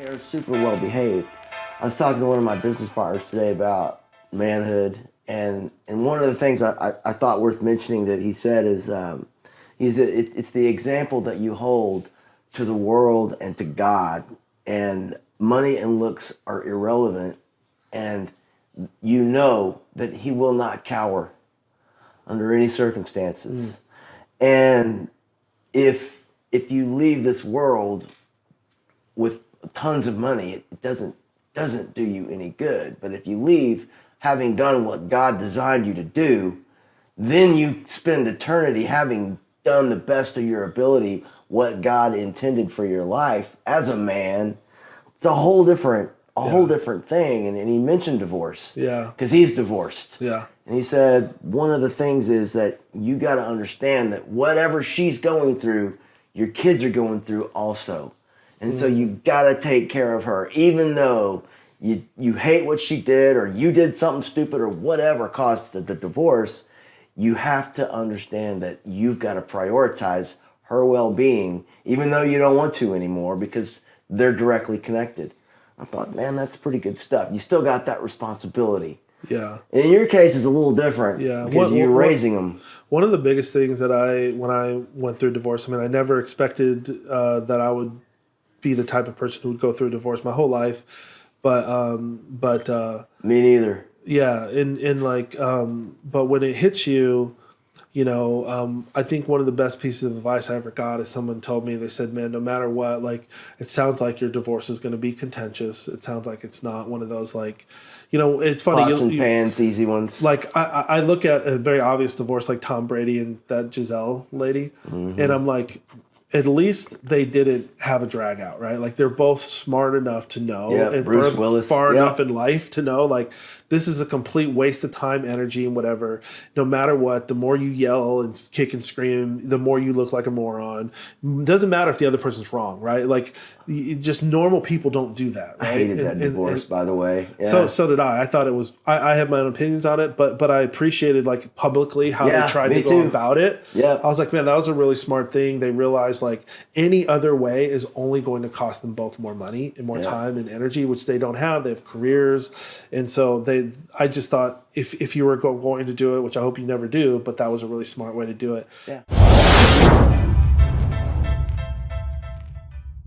They're super well behaved. I was talking to one of my business partners today about manhood, and one of the things I thought worth mentioning that he said is it's the example that you hold to the world and to God, and money and looks are irrelevant, and you know that he will not cower under any circumstances. And if you leave this world with tons of money, it doesn't do you any good. But if you leave having done what God designed you to do, then you spend eternity having done the best of your ability, what God intended for your life as a man. It's a whole different thing. And he mentioned divorce. Yeah. Because he's divorced. Yeah. And he said one of the things is that you got to understand that whatever she's going through, your kids are going through also. And so you've got to take care of her, even though you hate what she did or you did something stupid or whatever caused the divorce. You have to understand that you've got to prioritize her well-being, even though you don't want to anymore, because they're directly connected. I thought, man, that's pretty good stuff. You still got that responsibility. Yeah. In your case, it's a little different because you're raising them. One of the biggest things that when I went through divorce, I mean, I never expected that I would be the type of person who would go through a divorce my whole life. But Me neither. yeah. But when it hits you, I think one of the best pieces of advice I ever got is someone told me, they said, man, no matter what, like, it sounds like your divorce is going to be contentious. It sounds like it's not one of those, like, it's funny. Pots and pans, easy ones. Like, I look at a very obvious divorce like Tom Brady and that Gisele lady, and I'm like, at least they didn't have a drag out, right? Like, they're both smart enough to know and Bruce Willis. far enough in life to know, like, this is a complete waste of time, energy, and whatever. No matter what, the more you yell and kick and scream, the more you look like a moron. It doesn't matter if the other person's wrong, right? Like, just normal people don't do that, right? I hated that divorce, by the way. Yeah. So did I. I thought it was. I have my own opinions on it, but I appreciated, like, publicly how they tried to go about it. Yeah, I was like, man, that was a really smart thing. They realized, like, any other way is only going to cost them both more money and more time and energy, which they don't have. They have careers, and so I just thought if you were going to do it, which I hope you never do, but that was a really smart way to do it. Yeah.